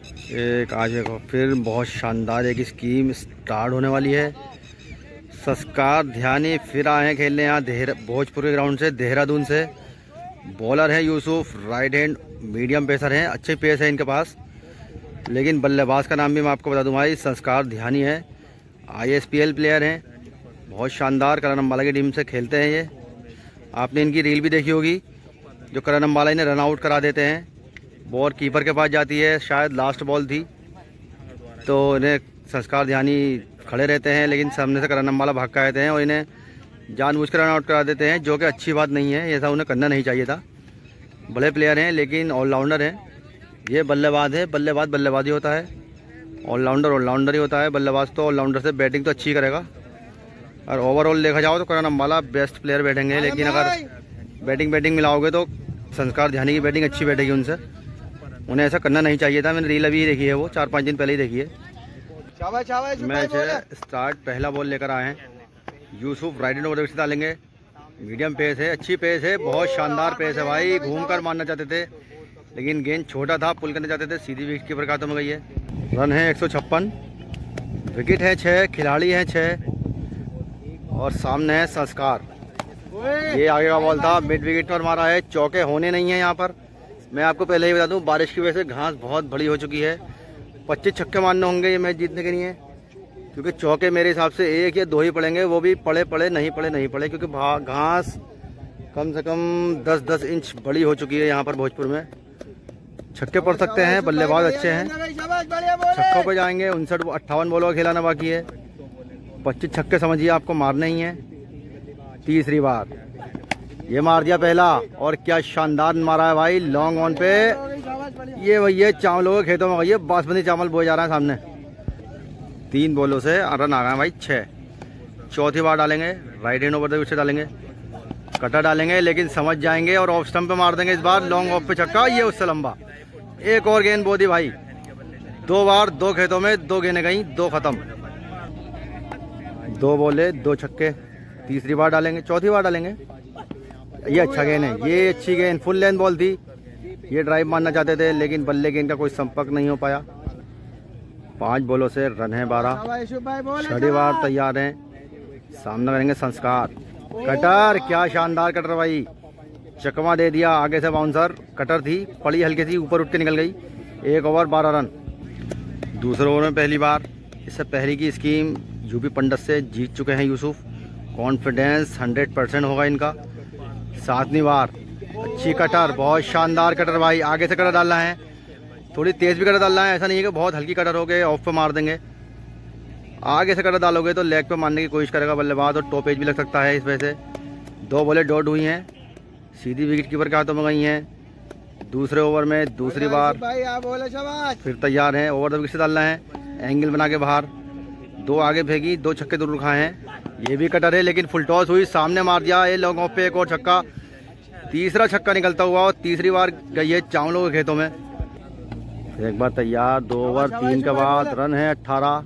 एक आज एक फिर बहुत शानदार एक स्कीम स्टार्ट होने वाली है। संस्कार ध्यानी फिर आए हैं खेलने यहाँ भोजपुर के ग्राउंड से, देहरादून से। बॉलर है Yusuf, right hand medium pacer हैं, अच्छे पेस है इनके पास। लेकिन बल्लेबाज का नाम भी मैं आपको बता दूँ भाई, संस्कार ध्यानी है। ISPL प्लेयर हैं, बहुत शानदार। करण अम्बाला की टीम से खेलते हैं ये। आपने इनकी रील भी देखी होगी, जो करण अम्बाला इन्हें रन आउट करा देते हैं। बॉल कीपर के पास जाती है, शायद लास्ट बॉल थी, तो इन्हें संस्कार ध्यानी खड़े रहते हैं, लेकिन सामने से करण अम्बाला भाग कर आते हैं और इन्हें जानबूझकर रन आउट करा देते हैं, जो कि अच्छी बात नहीं है। ऐसा उन्हें करना नहीं चाहिए था। बड़े प्लेयर हैं लेकिन ऑलराउंडर हैं। ये बल्लेबाज है, बल्लेबाज बल्लेबाजी होता है, ऑलराउंडर ऑलराउंडर ही होता है। बल्लेबाज तो ऑलराउंडर से बैटिंग तो अच्छी करेगा, और ओवरऑल देखा जाओ तो करण अम्बाला बेस्ट प्लेयर बैठेंगे। लेकिन अगर बैटिंग मिलाओगे तो संस्कार ध्यानी की बैटिंग अच्छी बैठेगी उनसे। उन्हें ऐसा करना नहीं चाहिए था। मैंने रील अभी देखी है, वो 4-5 दिन पहले ही देखी है। मैच है स्टार्ट, पहला बॉल लेकर आए हैं यूसुफ। राइट हैंड ओवर से डालेंगे, मीडियम पेस है, अच्छी पेस है, बहुत शानदार पेस है भाई। घूमकर मारना चाहते थे लेकिन गेंद छोटा था, पुल करना चाहते थे, सीधी विकेट कीपर के हाथों में गई है। रन है 156, विकेट है 6, खिलाड़ी है 6, और सामने है संस्कार। ये आगे का बॉल था, मिड विकेट पर मारा है। चौके होने नहीं है यहाँ पर। मैं आपको पहले ही बता दूं, बारिश की वजह से घास बहुत बड़ी हो चुकी है। 25 छक्के मारने होंगे ये मैच जीतने के लिए, क्योंकि चौके मेरे हिसाब से 1 या 2 ही पड़ेंगे, वो भी पड़े नहीं पड़े, क्योंकि घास कम से कम 10-10 इंच बड़ी हो चुकी है यहाँ पर भोजपुर में। छक्के पड़ सकते हैं, बल्लेबाज अच्छे हैं, छक्कों पे जाएंगे। 58 बॉलों का खिलाना बाकी है। 25 छक्के समझिए आपको मारने ही है। तीसरी बार ये मार दिया पहला, और क्या शानदार मारा है भाई, लॉन्ग ऑन पे। ये भैया चावलों के खेतों में भैया बासमती चावल बोए जा रहे हैं सामने। 3 बॉलों से रन आ गए भाई 6। चौथी बार डालेंगे, राइट हैंड ओवर से डालेंगे, कटर डालेंगे, लेकिन समझ जाएंगे और ऑफ स्टंप पे मार देंगे। इस बार लॉन्ग ऑफ पे छक्का, ये उससे लंबा। एक और गेंद बो दी भाई। 2 बार 2 खेतों में 2 गेंदें गई, 2 खत्म। 2 बॉले 2 छक्के। तीसरी बार डालेंगे, चौथी बार डालेंगे। ये अच्छा गेंद है, ये अच्छी गेंद, फुल लेंथ बॉल थी। ये ड्राइव मारना चाहते थे लेकिन बल्ले गेंद का कोई संपर्क नहीं हो पाया। 5 बॉलों से रन है 12। छठी बार तैयार हैं, सामना करेंगे संस्कार। कटर, क्या शानदार कटर भाई, चकमा दे दिया। आगे से बाउंसर, कटर थी, पड़ी हल्की सी, ऊपर उठ के निकल गई। 1 ओवर 12 रन। दूसरे ओवर में पहली बार। इससे पहले की स्कीम यूपी पंडित से जीत चुके हैं यूसुफ। कॉन्फिडेंस 100% होगा इनका। 7वीं बार, अच्छी कटर, बहुत शानदार कटर भाई। आगे से कटर डालना है, थोड़ी तेज भी कटर डालना है, ऐसा नहीं है कि बहुत हल्की कटर हो गए ऑफ पे मार देंगे। आगे से कटर डालोगे तो लेग पे मारने की कोशिश करेगा बल्लेबाज, और टॉप एज भी लग सकता है इस वजह से। 2 बॉलें डॉट हुई हैं, सीधी विकेट कीपर के हाथों में गई हैं। दूसरे ओवर में दूसरी बार फिर तैयार हैं, ओवर द विकेट से डालना है, एंगल बना के बाहर। 2 आगे फेंकी, 2 छक्के दूर खाए हैं। ये भी कटर है लेकिन फुल टॉस हुई, सामने मार दिया। ये लॉन्ग ऑफ पे एक और छक्का, तीसरा छक्का निकलता हुआ, और तीसरी बार गई है चावलों के खेतों में। एक बार तैयार, 2 ओवर 3 के बाद रन है 18।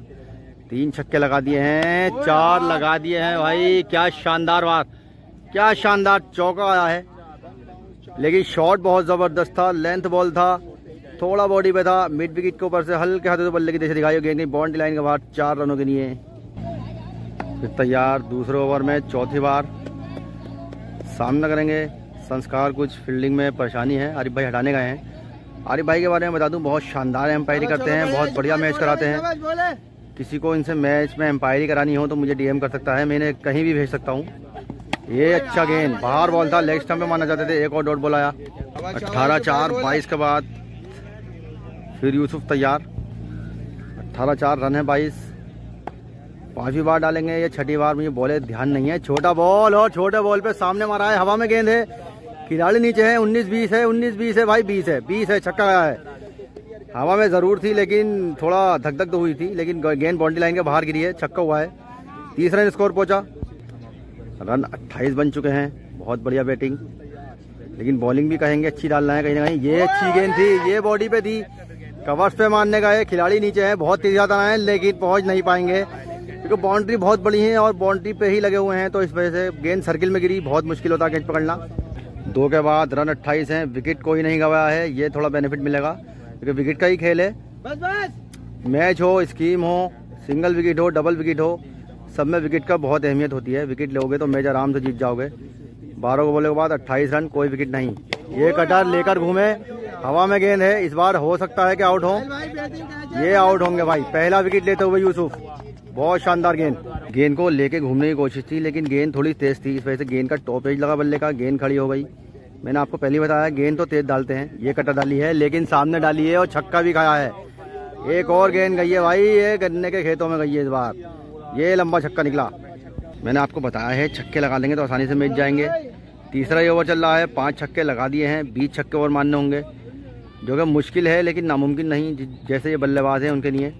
3 छक्के लगा दिए हैं, 4 लगा दिए हैं भाई। क्या शानदार बात, क्या शानदार चौका आया है। लेकिन शॉट बहुत जबरदस्त था, लेंथ बॉल था, थोड़ा बॉडी पे था, मिड विकेट के ऊपर से हल्के हाथों से बल्ले की दिशा दिखाई, गेंद बाउंड्री लाइन के बाहर। 4 रनों के लिए फिर तैयार। दूसरे ओवर में चौथी बार सामना करेंगे संस्कार। कुछ फील्डिंग में परेशानी है, आरिफ भाई हटाने गए हैं। आरिफ भाई के बारे में बता दूं, बहुत शानदार एम्पायरी करते हैं, बहुत बढ़िया मैच कराते हैं। किसी को इनसे मैच में एम्पायरी करानी हो तो मुझे DM कर सकता है, मैंने कहीं भी भेज सकता हूँ। ये अच्छा गेंद, बाहर बॉल था, लेग स्टंप पे मारना चाहते थे, एक और डॉट बॉल आया। 18-4, 22 के बाद फिर यूसुफ तैयार। 18-4 रन है 22। 5वीं बार डालेंगे, ये 6ठी बार। मुझे बॉले ध्यान नहीं है, छोटा बॉल, और छोटे बॉल पे सामने मारा है, हवा में गेंद है, खिलाड़ी नीचे है। 19-20 है, 19-20 है भाई, 20 है, छक्का गया है। हवा में जरूर थी लेकिन थोड़ा धक धक तो हुई थी, लेकिन गेंद बाउंड्री लाइन के बाहर गिरी है, छक्का हुआ है। 30 रन स्कोर पहुंचा। रन 28 बन चुके हैं, बहुत बढ़िया बैटिंग। लेकिन बॉलिंग भी कहेंगे अच्छी डालना है कहीं ना कहीं। ये अच्छी गेंद थी, ये बॉडी पे थी, कवर्स पे मारने का है, खिलाड़ी नीचे है, बहुत तेज जाता है लेकिन पहुंच नहीं पाएंगे क्योंकि बाउंड्री बहुत बड़ी है और बाउंड्री पे ही लगे हुए हैं, तो इस वजह से गेंद सर्किल में गिरी, बहुत मुश्किल होता है कैच पकड़ना। 2 के बाद रन 28 हैं, विकेट कोई नहीं गवाया है, ये थोड़ा बेनिफिट मिलेगा क्योंकि विकेट का ही खेल है। मैच हो, स्कीम हो, सिंगल विकेट हो, डबल विकेट हो, सब में विकेट का बहुत अहमियत होती है। विकेट लोगे तो मैच आराम से जीत जाओगे। 12 ओवर के बाद 28 रन, कोई विकेट नहीं। ये कटर लेकर घूमे, हवा में गेंद है, इस बार हो सकता है कि आउट हो। ये आउट होंगे भाई। पहला विकेट लेते हुए यूसुफ, बहुत शानदार गेंद। गेंद को लेके घूमने की कोशिश थी लेकिन गेंद थोड़ी तेज थी, इस वजह से गेंद का टॉप एज लगा बल्ले का, गेंद खड़ी हो गई। मैंने आपको पहले बताया गेंद तो तेज डालते हैं। ये कटर डाली है लेकिन सामने डाली है और छक्का भी खाया है। एक और गेंद गई है भाई, ये गन्ने के खेतों में गई है इस बार। ये लंबा छक्का निकला। मैंने आपको बताया है छक्के लगा लेंगे तो आसानी से मैच जाएंगे। तीसरा ही ओवर चल रहा है, 5 छक्के लगा दिए हैं। 20 छक्के और मारने होंगे, जो कि मुश्किल है लेकिन नामुमकिन नहीं। जैसे ये बल्लेबाज हैं उनके लिए,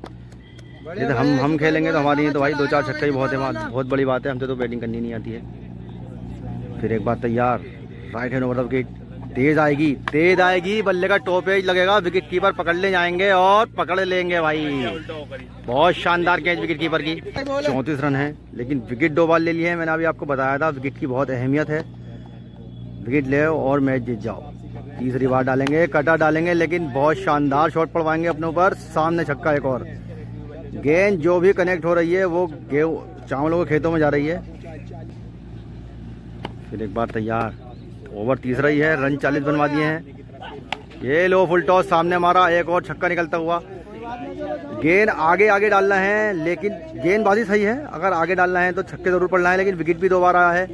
जैसे हम खेलेंगे तो हमारे लिए तो भाई 2-4 छक्के ही बहुत है, बहुत बड़ी बात है। हमसे तो बैटिंग करनी नहीं आती है। फिर एक बार तैयार, right hand over the wicket, तेज आएगी, बल्ले का टॉप एज लगेगा, विकेट कीपर पकड़ ले जाएंगे और पकड़ लेंगे भाई। बहुत शानदार कैच विकेट कीपर की। 34 रन है लेकिन विकेट 2 बार ले लिए हैं। मैंने अभी आपको बताया था विकेट की बहुत अहमियत है। विकेट ले और मैच जीत जाओ। तीसरी बार डालेंगे, कटर डालेंगे लेकिन बहुत शानदार शॉट पड़वाएंगे अपने ऊपर। सामने छक्का एक और। गेंद जो भी कनेक्ट हो रही है वो चावलों के खेतों में जा रही है। फिर एक बार तैयार, ओवर तीसरा ही है, रन 40 बनवा दिए हैं। ये लो फुल टॉस, सामने मारा, एक और छक्का निकलता हुआ। गेंद आगे डालना है लेकिन गेंदबाजी सही है। अगर आगे डालना है तो छक्के जरूर पड़ना है लेकिन विकेट भी 2 बार आया है।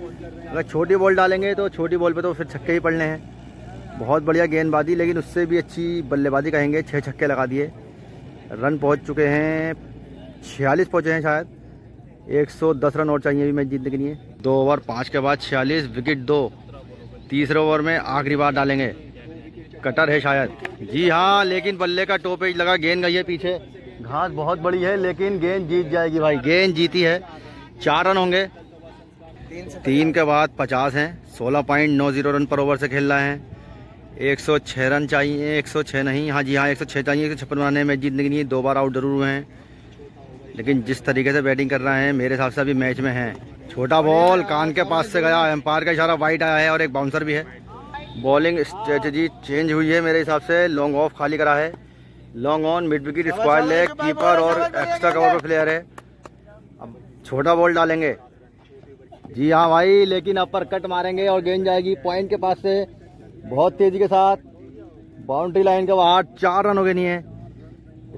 अगर छोटी बॉल डालेंगे तो छोटी बॉल पे तो फिर छक्के ही पड़ने हैं। बहुत बढ़िया गेंदबाजी, लेकिन उससे भी अच्छी बल्लेबाजी कहेंगे। 6 छक्के लगा दिए। रन पहुंच चुके हैं 46 पहुंचे हैं शायद। 110 रन और चाहिए अभी मैच जीतने के लिए। 2 ओवर 5 के बाद 46, विकेट 2। तीसरे ओवर में आखिरी बार डालेंगे, कटर है शायद, जी हाँ, लेकिन बल्ले का टॉप एज लगा, गेंद गई है पीछे। घास बहुत बड़ी है लेकिन गेंद जीत जाएगी भाई, गेंद जीती है। 4 रन होंगे। 3 के बाद 50 हैं। 16.90 रन पर ओवर से खेल रहे हैं। 106 रन चाहिए, 106 नहीं, हाँ जी हाँ 106 चाहिए। 156 बनाने मैच जीतने के लिए। 2 बार आउट जरूर हुए हैं लेकिन जिस तरीके से बैटिंग कर रहे हैं मेरे हिसाब से अभी मैच में हैं। छोटा बॉल कान के पास से गया, एम्पायर का इशारा, वाइड आया है और एक बाउंसर भी है। बॉलिंग स्ट्रेटजी चेंज हुई है मेरे हिसाब से। लॉन्ग ऑफ खाली करा है, long on, mid wicket, square leg, keeper और एक्स्ट्रा कवर पे प्लेयर है। अब छोटा बॉल डालेंगे, जी हाँ भाई, लेकिन अपर कट मारेंगे और गेंद जाएगी पॉइंट के पास से बहुत तेजी के साथ, बाउंड्री लाइन के बाहर। 4 रन हो गए नहीं है।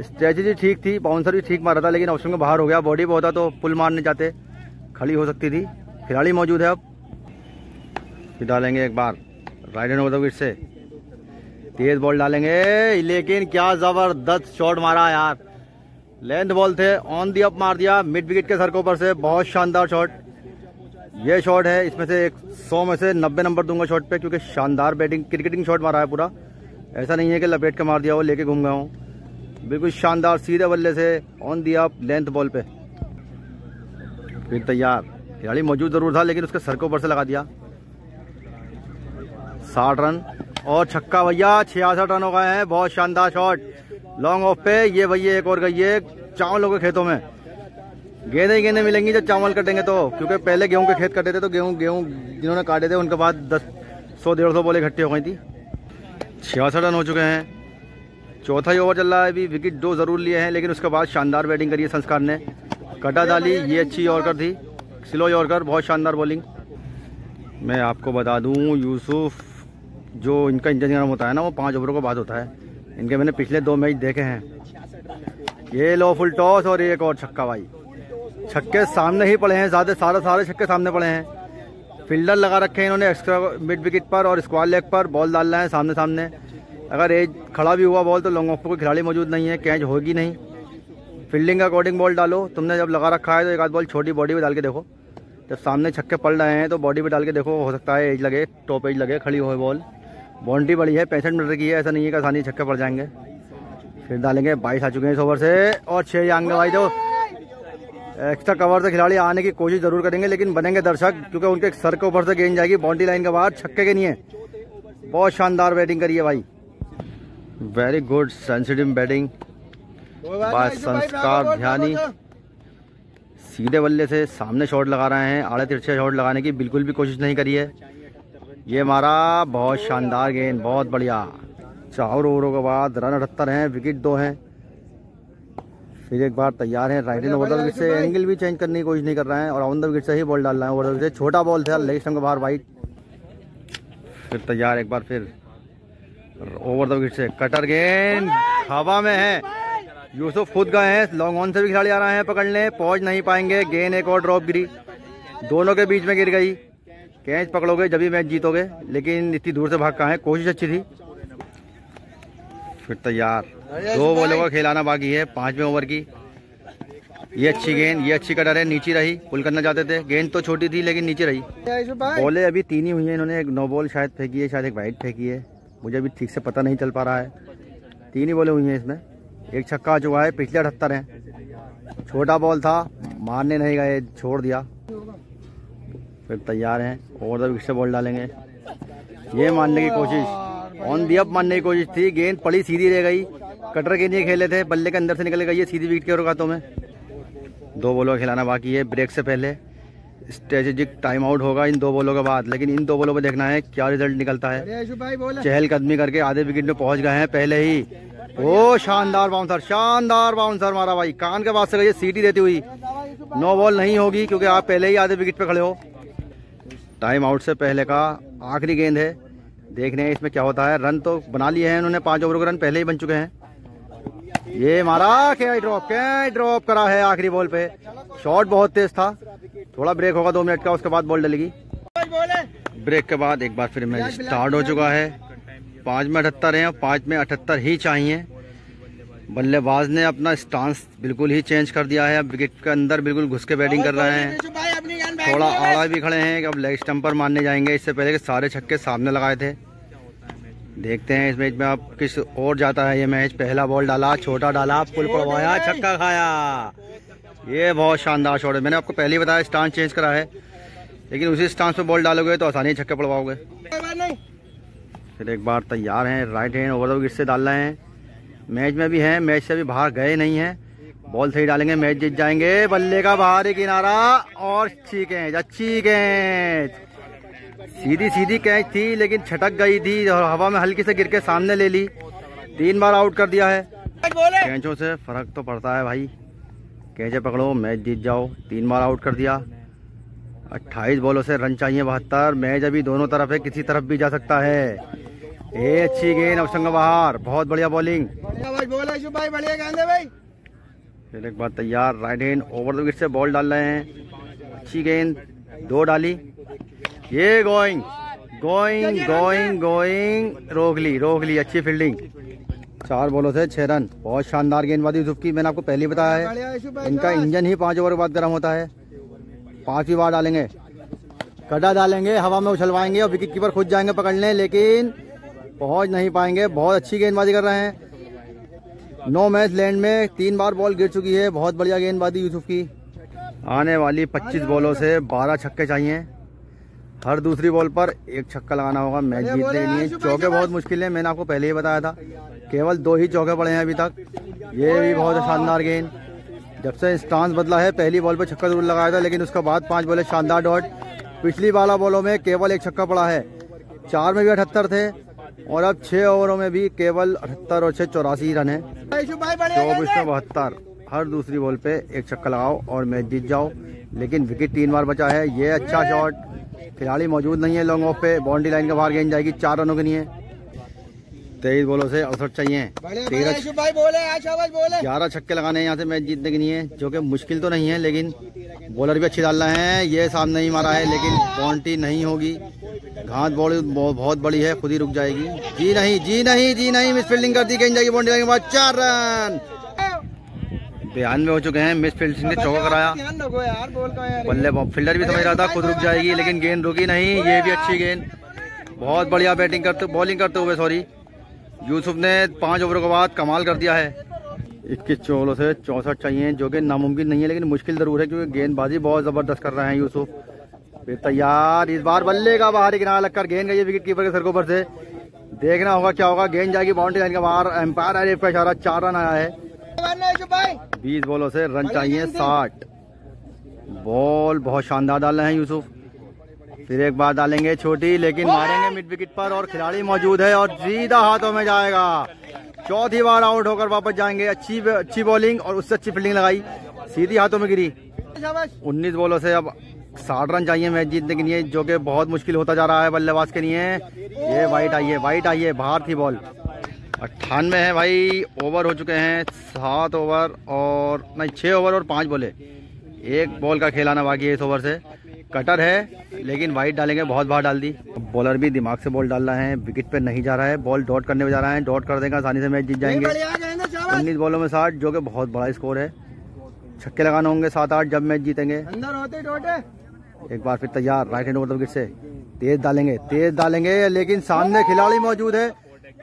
स्ट्रेटजी ठीक थी, बाउंसर भी ठीक मारा था लेकिन ऑप्शन के बाहर हो गया। बॉडी पे होता तो पुल मारने जाते, खड़ी हो सकती थी। खिलाड़ी मौजूद है अब। फिर डालेंगे एक बार right hand over the wicket से, तेज बॉल डालेंगे लेकिन क्या जबरदस्त शॉट मारा यार। लेंथ बॉल थे, ऑन दी अप मार दिया मिड विकेट के सर के ऊपर से। बहुत शानदार शॉट ये शॉट है। इसमें से 100 में से 90 नंबर दूंगा शॉट पे, क्योंकि शानदार बैटिंग, क्रिकेटिंग शॉट मारा है पूरा। ऐसा नहीं है कि लपेट के मार दिया हो, लेके घूम गया हूँ। बिल्कुल शानदार सीधे बल्ले से on the up length ball पे। फिर तैयार, खिलाड़ी मौजूद जरूर था लेकिन उसके सर के ऊपर से लगा दिया। 60 रन और छक्का भैया। 66 रन हो गए हैं। बहुत शानदार शॉट लॉन्ग ऑफ पे। ये भैया एक और गई है चावलों के खेतों में। गेंदें ही गेंदें मिलेंगी जब चावल कटेंगे तो, क्योंकि पहले गेहूं के खेत कटे थे तो गेहूं जिन्होंने काटे थे उनके बाद 100-150 बॉल इकट्ठी हो गई थी। 66 रन हो चुके हैं। चौथा ही ओवर चल रहा है अभी। विकेट 2 जरूर लिए हैं लेकिन उसके बाद शानदार बैटिंग करी है संस्कार ने। कटा डाली, ये अच्छी यॉर्कर थी, स्लो यॉर्कर, बहुत शानदार बॉलिंग। मैं आपको बता दूं यूसुफ, जो इनका इंतजाम होता है ना वो 5 ओवरों के बाद होता है। इनके मैंने पिछले 2 मैच देखे हैं। ये लो फुल टॉस और एक और छक्का भाई। छक्के सामने ही पड़े हैं, सारे छक्के सामने पड़े हैं। फील्डर लगा रखे हैं इन्होंने एक्स्ट्रा मिड विकेट पर और स्क्वायर लेग पर। बॉल डाल रहे हैं सामने। अगर एज खड़ा भी हुआ बॉल तो लॉन्ग ऑफ पर कोई खिलाड़ी मौजूद नहीं है, कैच होगी नहीं। फील्डिंग का अकॉर्डिंग बॉल डालो। तुमने जब लगा रखा है तो एक आध बॉल छोटी बॉडी पे डाल के देखो। जब सामने छक्के पड़ रहे हैं तो बॉडी पे डाल के देखो, हो सकता है एज लगे, टॉप एज लगे, खड़ी हो बॉल। बाउंड्री बड़ी है, 65 मीटर की है, ऐसा नहीं है कि आसानी छक्के पड़ जाएंगे। फिर डालेंगे, 22 आ चुके हैं इस ओवर से और 6 आएंगे भाई। जो एक्स्ट्रा कवर से खिलाड़ी आने की कोशिश जरूर करेंगे लेकिन बनेंगे दर्शक, क्योंकि उनके सर के ऊपर से गेंद जाएगी बाउंड्री लाइन के बाहर, छक्के के नहीं है। बहुत शानदार बैटिंग करी है भाई, very good sensitive batting bye संस्कार ध्यानी। सीधे बल्ले से सामने शॉट लगा रहे हैं, आड़े तिरछे शॉट लगाने की बिल्कुल भी कोशिश नहीं करी है। ये मारा, बहुत शानदार गेंद, बहुत बढ़िया। 4 ओवरों के बाद रन 78 हैं, विकेट 2 हैं। फिर एक बार तैयार है, right hand over the wicket से, एंगल भी चेंज करने की कोशिश नहीं कर रहे हैं और ऑन द विकेट से ही बॉल डाल रहे हैं। ओवर द विकेट से छोटा बॉल था, लेग स्टंप के बाहर वाइड। फिर तैयार एक बार फिर ओवर द विकेट से, कटर गेंद हवा में है, यूसुफ खुद गए हैं, लॉन्ग ऑन से भी खिलाड़ी आ रहे हैं पकड़ने, पहुंच नहीं पाएंगे। गेंद एक और ड्रॉप गिरी, दोनों के बीच में गिर गई। कैच पकड़ोगे जब भी मैच जीतोगे, लेकिन इतनी दूर से भाग कहाँ है, कोशिश अच्छी थी। फिर तैयार, 2 बॉलों का खिलाना बाकी है 5वें ओवर की। ये अच्छी गेंद, ये अच्छी कटर है, नीचे रही, पुल करना चाहते थे, गेंद तो छोटी थी लेकिन नीचे रही। बॉलें अभी 3 ही हुई हैं, इन्होंने एक नो बॉल शायद फेंकी है, शायद एक वाइड फेंकी है, मुझे अभी ठीक से पता नहीं चल पा रहा है। 3 ही बॉलें हुई हैं इसमें, एक छक्का आ चुका है, पिछले 78 हैं। छोटा बॉल था, मारने नहीं गए, छोड़ दिया। फिर तैयार हैं, ओवर द विकेट से बॉल डालेंगे। ये मारने की कोशिश, ऑन दी अप मारने की कोशिश थी, गेंद पड़ी सीधी रह गई। कटर गेंद ये खेले थे, बल्ले के अंदर से निकल गई है सीधी विकेट के हाथों में। 2 बॉलों का खिलाना बाकी है, ब्रेक से पहले स्ट्रेटेजिक टाइम आउट होगा इन 2 बॉलों के बाद, लेकिन इन 2 बॉलों पर देखना है क्या रिजल्ट निकलता है। चहलकदमी करके आधे विकेट में पहुंच गए हैं पहले ही। ओ शानदार बाउंसर, शानदार बाउंसर मारा भाई, कान के पास से गई, सीटी देती हुई। नो बॉल नहीं होगी क्योंकि आप पहले ही आधे विकेट पे खड़े हो। टाइम आउट से पहले का आखिरी गेंद है, देख रहे हैं इसमें क्या होता है। रन तो बना लिए हैं उन्होंने, 5 ओवर के रन पहले ही बन चुके हैं। ये मारा, क्या ड्रॉप करा है आखिरी बॉल पे। शॉट बहुत तेज था, थोड़ा ब्रेक होगा 2 मिनट का, उसके बाद बॉल डलेगी। ब्रेक के बाद एक बार फिर मैच स्टार्ट हो चुका है। 5 में 78 हैं और 5 में 78 ही चाहिए। बल्लेबाज ने अपना स्टांस बिल्कुल ही चेंज कर दिया है, अब विकेट के अंदर बिल्कुल घुस के बैटिंग कर रहे हैं। थोड़ा आड़ा भी खड़े हैं कि अब लेग स्टंप पर मारने जाएंगे, इससे पहले के सारे छक्के सामने लगाए थे। देखते हैं इस मैच में अब किस और जाता है ये मैच। पहला बॉल डाला, छोटा डाला, पुल पड़वाया, छक्का खाया। ये बहुत शानदार शॉट है, मैंने आपको पहले ही बताया स्टांस चेंज करा है, लेकिन उसी स्टांस पे बॉल डालोगे तो आसानी छक्के पड़वाओगे। फिर एक बार तैयार हैं, right hand over the wicket से डाल रहे हैं। मैच में भी हैं, मैच से भी बाहर गए नहीं हैं, बॉल सही डालेंगे मैच जीत जाएंगे। बल्ले का बाहरी किनारा और अच्छी कैच, अच्छी कैच, सीधी सीधी कैच थी लेकिन छटक गई थी और हवा में हल्की से गिर के सामने ले ली। 3 बार आउट कर दिया है। कैचों से फर्क तो पड़ता है भाई, कैचे पकड़ो मैच जीत जाओ। 3 बार आउट कर दिया। 28 बॉलों से रन चाहिए 72। मैच अभी दोनों तरफ है, किसी तरफ भी जा सकता है। ये अच्छी गेंद, अवसंग बाहर, बहुत बढ़िया बॉलिंग। फिर एक बार तैयार, right hand over the wicket से बॉल डाल रहे हैं। अच्छी गेंद, 2 डाली। ये गोइंग गोइंग गोइंग गोइंग, रोक ली, अच्छी फील्डिंग। 4 बॉलों से 6 रन, बहुत शानदार गेंदबाजी यूसुफ की। मैंने आपको पहले ही बताया है, इनका इंजन ही 5 ओवर के बाद गर्म होता है। 5वीं बार डालेंगे, कड़ा डालेंगे, हवा में उछलवाएंगे और विकेट कीपर खुद जाएंगे पकड़ने, लेकिन पहुंच नहीं पाएंगे। बहुत अच्छी गेंदबाजी कर रहे हैं। नो मैच लैंड में 3 बार बॉल गिर चुकी है, बहुत बढ़िया गेंदबाजी यूसुफ की। आने वाली 25 बॉलों से 12 छक्के चाहिए। हर दूसरी बॉल पर 1 छक्का लगाना होगा मैच जीतने के लिए। चौके बहुत मुश्किल है, मैंने आपको पहले ही बताया था, केवल 2 ही चौके पड़े हैं अभी तक। ये भी बहुत शानदार गेंद, जब से स्टांस बदला है, पहली बॉल पर छक्का जरूर लगाया था, लेकिन उसके बाद 5 बॉलें शानदार डॉट। पिछली 12 बॉलों में केवल 1 छक्का पड़ा है। 4 में भी 78 थे और अब 6 ओवरों में भी केवल 78 और 6 84 रन है। 24 में 72। हर दूसरी बॉल पे 1 छक्का लगाओ और मैच जीत जाओ, लेकिन विकेट 3 बार बचा है। ये अच्छा शॉट, खिलाड़ी मौजूद नहीं है लॉन्ग ऑफ पे, बाउंड्री लाइन के बाहर गेंद जाएगी, 4 रनों के लिए। 23 बॉलों से अवसर चाहिए, 11 छक्के लगाने हैं यहाँ से मैच जीतने के लिए, जो कि मुश्किल तो नहीं है, लेकिन बॉलर भी अच्छी डाल रहे हैं। ये सामने नहीं मारा है, लेकिन बाउंड्री नहीं होगी। घात बॉल बहुत बड़ी है, खुद ही रुक जाएगी। जी नहीं, मिस फील्डिंग कर दी, गेंद जाएगी बाउंड्री लाइन के बाद, 4 रन। 92 हो चुके हैं, मिस फील्डिंग ने चौका कराया। बल्ले फील्डर भी समझ रहा था खुद रुक जाएगी, लेकिन गेंद रुकी नहीं। ये भी अच्छी गेंद, बहुत बढ़िया बॉलिंग करते हुए यूसुफ ने 5 ओवर के बाद कमाल कर दिया है। 21 बॉलों से 64 चाहिए, जो कि नामुमकिन नहीं है, लेकिन मुश्किल जरूर है क्योंकि गेंदबाजी बहुत जबरदस्त कर रहे हैं यूसुफ। फिर तैयार, इस बार बल्ले का बाहरी किनारा लगकर गेंद गई विकेट कीपर के सर के ऊपर से। देखना होगा क्या होगा, गेंद जाएगी बाउंड्री लाइन के बाहर, एम्पायर का इशारा, 4 रन आया है। 20 बॉलों से रन चाहिए 60। बॉल बहुत शानदार डाल रहे हैं यूसुफ। फिर एक बार डालेंगे छोटी, लेकिन मारेंगे मिड विकेट पर और खिलाड़ी मौजूद है और सीधा हाथों में जाएगा। चौथी बार आउट होकर वापस जाएंगे। अच्छी बॉलिंग और उससे अच्छी फील्डिंग लगाई, सीधी हाथों में गिरी। 19 बॉलों से अब 60 रन चाहिए मैच जीतने के लिए, जो कि बहुत मुश्किल होता जा रहा है बल्लेबाज के लिए। ये वाइट आई है, बाहर थी बॉल। 98 है भाई, ओवर हो चुके हैं 7 ओवर और नहीं 6 ओवर और 5 बॉले। एक बॉल का खेलाना बाकी है इस ओवर से। कटर है लेकिन वाइट डालेंगे, बहुत बाहर डाल दी। बॉलर भी दिमाग से बॉल डाल रहा है, विकेट पे नहीं जा रहा है, बॉल डॉट करने में जा रहा है। डॉट कर देगा, आसानी से मैच जीत जाएंगे। 19 बॉलों में 60, जो कि बहुत बड़ा स्कोर है। छक्के लगाने होंगे 7-8 जब मैच जीतेंगे। अंदर होते डॉट एक बार फिर तैयार, राइट हैंड ओवर विकेट से तेज डालेंगे लेकिन सामने खिलाड़ी मौजूद है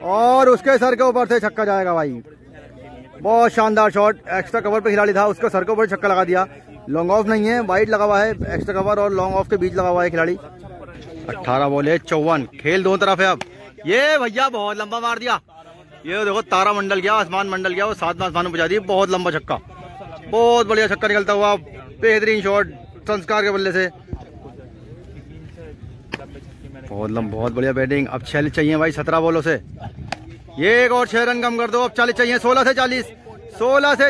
और उसके सर के ऊपर से छक्का जाएगा भाई। बहुत शानदार शॉट, एक्स्ट्रा कवर पे खिलाड़ी था, उसका सर के ऊपर छक्का लगा दिया। लॉन्ग ऑफ नहीं है, वाइड लगा हुआ है, एक्स्ट्रा कवर और लॉन्ग ऑफ के बीच लगा हुआ है खिलाड़ी। 18 बॉले 54, खेल दोनों तरफ है। अब ये भैया बहुत लंबा मार दिया, ये देखो तारा मंडल गया, आसमान मंडल गया, वो 7 आसमान में पहुंचा दी। बहुत लंबा छक्का, बहुत बढ़िया छक्का निकलता हुआ, बेहतरीन शॉट संस्कार के बल्ले से। बहुत बढ़िया बैटिंग। अब 46 चाहिए भाई 17 बॉलों से। ये एक और 6 रन कम कर दो, अब 40 चाहिए। 16 से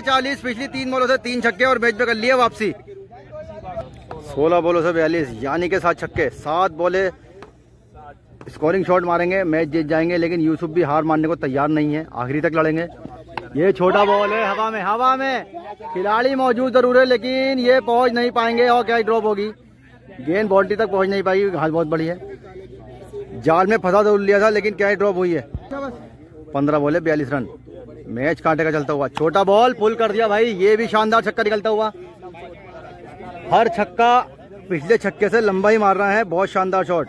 40, पिछली 3 बॉलों से 3 छक्के और मैच पे कर लिए वापसी। 16 बॉलों से 42, यानी के 7 छक्के। 7 बॉले स्कोरिंग शॉट मारेंगे, मैच जीत जाएंगे। लेकिन यूसुफ भी हार मानने को तैयार नहीं है, आखिरी तक लड़ेंगे। ये छोटा बॉल है, हवा में खिलाड़ी मौजूद जरूर है लेकिन ये पहुंच नहीं पाएंगे और क्या ड्रॉप होगी। गेंद बाउंड्री तक पहुंच नहीं पाई, घास बहुत बड़ी है। जाल में फंसा जरूर लिया था लेकिन क्या ड्रॉप हुई है। 15 बॉले 42 रन, मैच कांटे का चलता हुआ। छोटा बॉल पुल कर दिया भाई, ये भी शानदार छक्का निकलता हुआ। हर छक्का पिछले छक्के से लंबा ही मार रहा है, बहुत शानदार शॉट।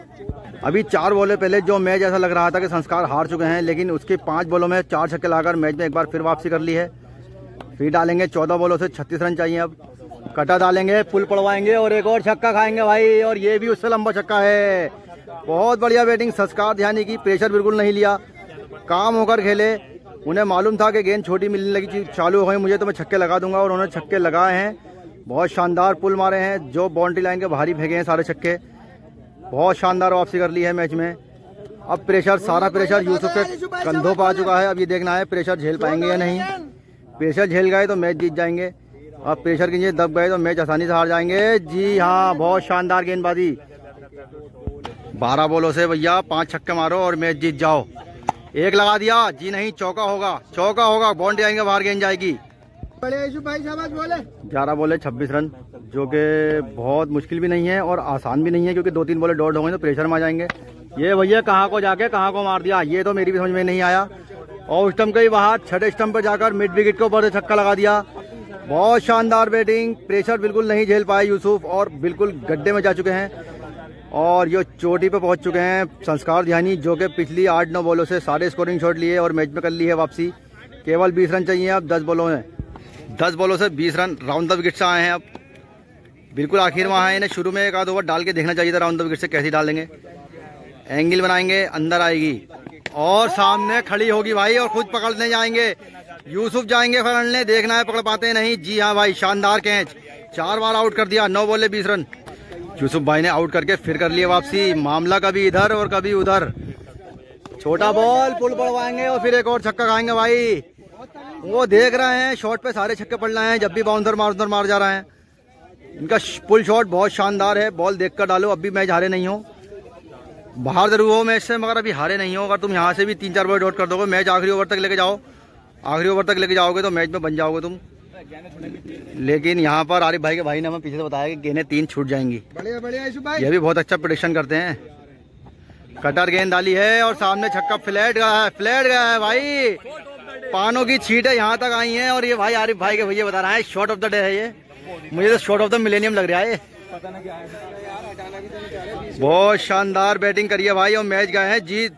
अभी 4 बॉलें पहले जो मैच ऐसा लग रहा था कि संस्कार हार चुके हैं, लेकिन उसके 5 बॉलों में 4 छक्के लाकर मैच में एक बार फिर वापसी कर ली है। फिर डालेंगे 14 बॉलों से 36 रन चाहिए। अब कटा डालेंगे, पुल पड़वाएंगे और एक और छक्का खाएंगे भाई, और ये भी उससे लंबा छक्का है। बहुत बढ़िया बैटिंग संस्कार ध्यानी की, प्रेशर बिल्कुल नहीं लिया, काम होकर खेले। उन्हें मालूम था कि गेंद छोटी मिलने लगी, चालू हो गई मुझे तो मैं छक्के लगा दूंगा, और उन्होंने छक्के लगाए हैं। बहुत शानदार पुल मारे हैं, जो बाउंड्री लाइन के बाहर ही फेंके हैं सारे छक्के। बहुत शानदार वापसी कर ली है मैच में। अब प्रेशर, सारा प्रेशर यूसुफ के कंधों पर आ चुका है। अब ये देखना है प्रेशर झेल पाएंगे या नहीं। प्रेशर झेल गए तो मैच जीत जाएंगे, अब प्रेशर के नीचे दब गए तो मैच आसानी से हार जाएंगे। जी हाँ, बहुत शानदार गेंदबाजी। 12 बॉलों से भैया 5 छक्के मारो और मैच जीत जाओ। एक लगा दिया, जी नहीं, चौका होगा, बाउंड्री आएंगे, बाहर गेंद जाएगी। 11 बॉले 26 रन, जो कि बहुत मुश्किल भी नहीं है और आसान भी नहीं है, क्योंकि 2-3 बॉले डॉट हो गए तो प्रेशर में आ जाएंगे। ये भैया कहाँ को जाके कहाँ को मार दिया, ये तो मेरी भी समझ में नहीं आया। और स्टंप के बाहर, छठे स्टंप पर जाकर मिड विकेट के ऊपर से छक्का लगा दिया। बहुत शानदार बैटिंग, प्रेशर बिल्कुल नहीं झेल पाए यूसुफ और बिल्कुल गड्ढे में जा चुके हैं। और ये चोटी पे पहुंच चुके हैं संस्कार ध्यानी, जो कि पिछली 8-9 बॉलों से सारे स्कोरिंग शॉट लिए और मैच में कर ली है वापसी। केवल 20 रन चाहिए अब 10 बॉलों में। 10 बॉलों से 20 रन राउंड द विकेट से आए हैं। अब बिल्कुल आखिर में आए हैं, इन्हें शुरू में एक आध ओवर डाल के देखना चाहिए था राउंड द विकेट से कैसी डाल देंगे। एंगल बनाएंगे, अंदर आएगी और सामने खड़ी होगी भाई, और खुद पकड़ने जाएंगे यूसुफ, जाएंगे पकड़ने, देखना है पकड़ पाते नहीं। जी हाँ भाई, शानदार कैच, 4 बार आउट कर दिया। 9 बॉले 20 रन यूसुफ भाई ने आउट करके फिर कर लिए वापसी। मामला कभी इधर और कभी उधर। छोटा बॉल पुल पड़वाएंगे और फिर एक और छक्का खाएंगे भाई। वो देख रहे हैं शॉट पे सारे छक्के पड़ रहे हैं, जब भी बाउंसर मार जा रहा है। इनका पुल शॉट बहुत शानदार है, बॉल देखकर डालो। अब भी मैच हारे नहीं हो, बाहर जरूर हो मैच से, मगर अभी हारे नहीं हो। अगर तुम यहाँ से भी 3-4 बॉल डॉट कर दोगे, मैच आखिरी ओवर तक लेके जाओ, आखिरी ओवर तक लेके जाओगे तो मैच में बन जाओगे तुम। लेकिन यहाँ पर आरिफ भाई के भाई ने हमें पीछे से बताया कि गेंदें 3 छूट जाएंगी। ये भी बहुत अच्छा प्रेडिक्शन करते हैं। कटर गेंद डाली है और सामने छक्का फ्लैट गया है भाई। पानों की छींटें यहाँ तक आई हैं और ये भाई आरिफ भाई के भैया बता रहा है शॉट ऑफ द डे है ये। मुझे तो शॉट ऑफ द मिलेनियम लग रहा है। बहुत शानदार बैटिंग करी है भाई और मैच गए हैं जीत।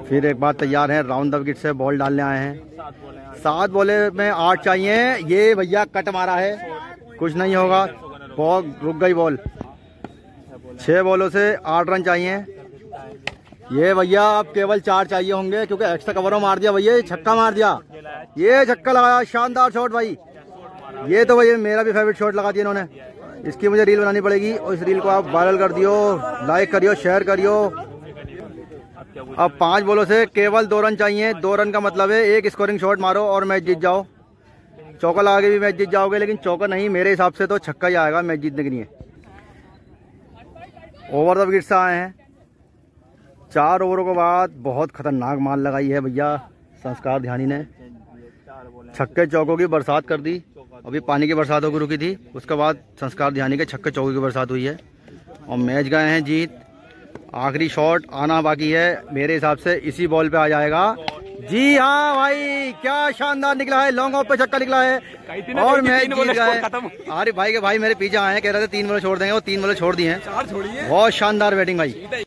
फिर एक बार तैयार है, राउंड द विकेट से बॉल डालने आए हैं। 7 बॉले में 8 चाहिए। ये भैया कट मारा है, कुछ नहीं होगा, बॉल रुक गई बॉल। 6 बॉलों से 8 रन चाहिए। ये भैया अब केवल 4 चाहिए होंगे, क्योंकि एक्स्ट्रा कवरों मार दिया भैया, छक्का मार दिया, ये छक्का लगाया, शानदार शॉट भाई। ये तो भैया मेरा भी फेवरेट शॉट लगा दिया इन्होंने। इसकी मुझे रील बनानी पड़ेगी और इस रील को आप वायरल कर दियो, लाइक करियो, शेयर करियो। अब 5 बॉलों से केवल 2 रन चाहिए। 2 रन का मतलब है एक स्कोरिंग शॉट मारो और मैच जीत जाओ। चौका लगा के भी मैच जीत जाओगे, लेकिन चौका नहीं, मेरे हिसाब से तो छक्का ही आएगा मैच जीतने के लिए। ओवर द विकेट से आए हैं। 4 ओवरों के बाद बहुत खतरनाक मार लगाई है भैया संस्कार ध्यानी ने। छक्के चौकों की बरसात कर दी। अभी पानी की बरसात होकर रुकी थी, उसके बाद संस्कार ध्यानी के छक्के चौकों की बरसात हुई है और मैच गए हैं जीत। आखिरी शॉट आना बाकी है, मेरे हिसाब से इसी बॉल पे आ जाएगा। जी हाँ भाई, क्या शानदार निकला है, लॉन्ग ऑफ पे छक्का निकला है और मैच जीत गए। अरे भाई के भाई मेरे पीछे आए हैं, कह रहे थे 3 बॉल छोड़ देंगे, वो 3 बॉल छोड़ दिए हैं। बहुत शानदार बैटिंग भाई।